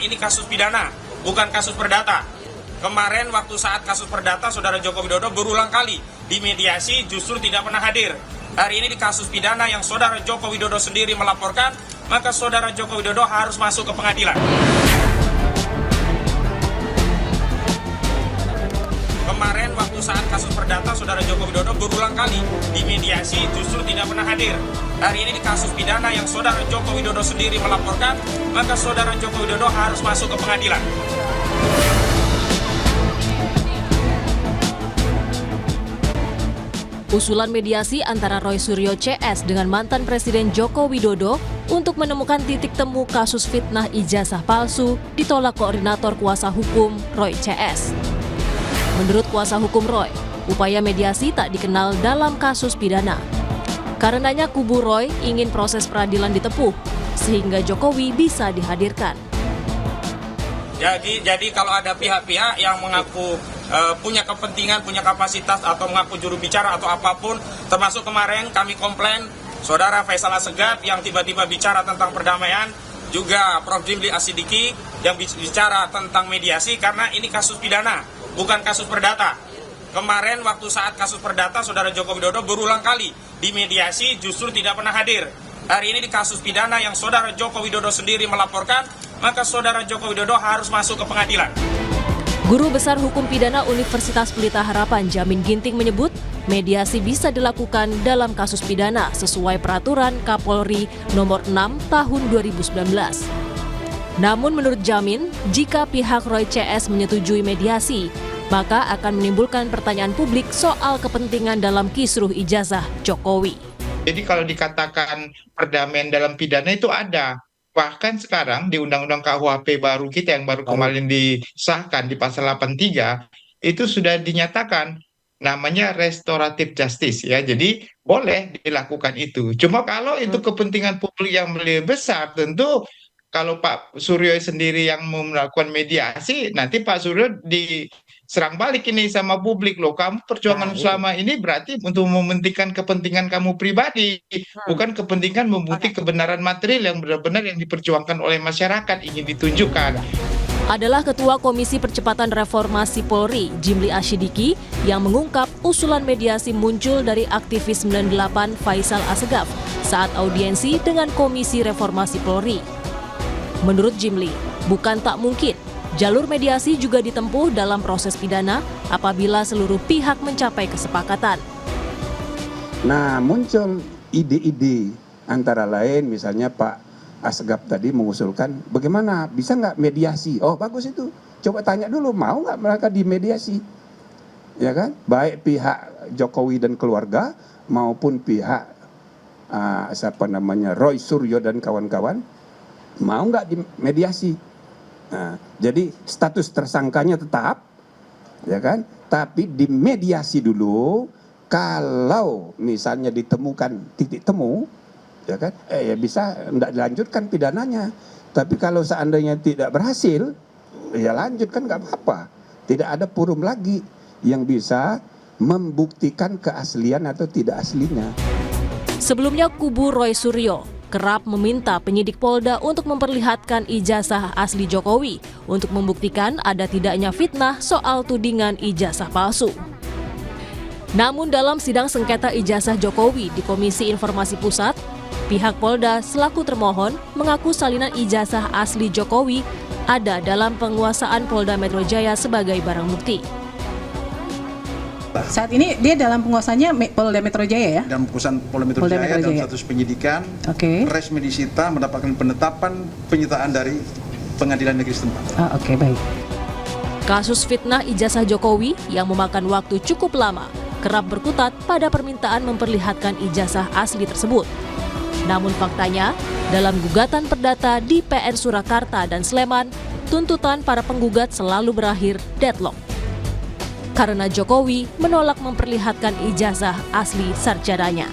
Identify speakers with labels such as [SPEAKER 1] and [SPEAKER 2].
[SPEAKER 1] ini kasus pidana, bukan kasus perdata. Kemarin waktu saat kasus perdata, Saudara Joko Widodo berulang kali dimediasi justru tidak pernah hadir. Hari ini di kasus pidana yang Saudara Joko Widodo sendiri melaporkan, maka Saudara Joko Widodo harus masuk ke pengadilan. Kemarin waktu saat kasus perdata, Saudara Joko Widodo berulang kali dimediasi justru tidak pernah hadir. Hari ini di kasus pidana yang Saudara Joko Widodo sendiri melaporkan, maka Saudara Joko Widodo harus masuk ke pengadilan.
[SPEAKER 2] Usulan mediasi antara Roy Suryo CS dengan mantan Presiden Joko Widodo untuk menemukan titik temu kasus fitnah ijazah palsu ditolak koordinator kuasa hukum Roy CS. Menurut kuasa hukum Roy, upaya mediasi tak dikenal dalam kasus pidana. Karenanya kubu Roy ingin proses peradilan ditempuh, sehingga Jokowi bisa dihadirkan.
[SPEAKER 1] Jadi kalau ada pihak-pihak yang mengaku punya kepentingan, punya kapasitas atau mengaku juru bicara atau apapun, termasuk kemarin kami komplain Saudara Faisal Assegaf yang tiba-tiba bicara tentang perdamaian, juga Prof. Jimli Asidiki yang bicara tentang mediasi, karena ini kasus pidana, bukan kasus perdata. Kemarin waktu saat kasus perdata, Saudara Joko Widodo berulang kali dimediasi justru tidak pernah hadir. Hari ini di kasus pidana yang Saudara Joko Widodo sendiri melaporkan, maka Saudara Joko Widodo harus masuk ke pengadilan.
[SPEAKER 2] Guru Besar Hukum Pidana Universitas Pelita Harapan Jamin Ginting menyebut mediasi bisa dilakukan dalam kasus pidana sesuai peraturan Kapolri nomor 6 tahun 2019. Namun menurut Jamin, jika pihak Roy CS menyetujui mediasi, maka akan menimbulkan pertanyaan publik soal kepentingan dalam kisruh ijazah Jokowi.
[SPEAKER 3] Jadi kalau dikatakan perdamaian dalam pidana itu ada. Bahkan sekarang di Undang-Undang KUHP baru kita yang baru kemarin disahkan di pasal 83, itu sudah dinyatakan namanya restoratif justice ya. Jadi boleh dilakukan itu. Cuma kalau itu kepentingan publik yang lebih besar, tentu kalau Pak Suryo sendiri yang melakukan mediasi, nanti Pak Suryo diserang balik ini sama publik, loh kamu perjuangan selama ini berarti untuk mementingkan kepentingan kamu pribadi, bukan kepentingan membukti kebenaran material yang benar-benar yang diperjuangkan oleh masyarakat ingin ditunjukkan.
[SPEAKER 2] Adalah Ketua Komisi Percepatan Reformasi Polri, Jimli Asidiki, yang mengungkap usulan mediasi muncul dari aktivis 98 Faisal Assegaf saat audiensi dengan Komisi Reformasi Polri. Menurut Jimli, bukan tak mungkin jalur mediasi juga ditempuh dalam proses pidana apabila seluruh pihak mencapai kesepakatan.
[SPEAKER 4] Nah, muncul ide-ide antara lain misalnya Pak Assegaf tadi mengusulkan bagaimana bisa nggak mediasi? Oh bagus itu, coba tanya dulu mau nggak mereka dimediasi, ya kan? Baik pihak Jokowi dan keluarga maupun pihak Roy Suryo dan kawan-kawan mau nggak dimediasi? Nah, jadi status tersangkanya tetap, ya kan? Tapi dimediasi dulu. Kalau misalnya ditemukan titik temu, ya kan? Ya bisa tidak dilanjutkan pidananya. Tapi kalau seandainya tidak berhasil, ya lanjutkan nggak apa-apa. Tidak ada forum lagi yang bisa membuktikan keaslian atau tidak aslinya.
[SPEAKER 2] Sebelumnya kubu Roy Suryo kerap meminta penyidik Polda untuk memperlihatkan ijazah asli Jokowi untuk membuktikan ada tidaknya fitnah soal tudingan ijazah palsu. Namun dalam sidang sengketa ijazah Jokowi di Komisi Informasi Pusat, pihak Polda selaku termohon mengaku salinan ijazah asli Jokowi ada dalam penguasaan Polda Metro Jaya sebagai barang bukti.
[SPEAKER 5] Saat ini dia dalam penguasaannya Polda Metro Jaya ya?
[SPEAKER 6] Dalam penguasaan Polda Metro Jaya dalam status penyidikan, resmi disita mendapatkan penetapan penyitaan dari Pengadilan Negeri setempat.
[SPEAKER 5] Baik.
[SPEAKER 2] Kasus fitnah ijazah Jokowi yang memakan waktu cukup lama kerap berkutat pada permintaan memperlihatkan ijazah asli tersebut. Namun faktanya, dalam gugatan perdata di PN Surakarta dan Sleman, tuntutan para penggugat selalu berakhir deadlock. Karena Jokowi menolak memperlihatkan ijazah asli sarjananya.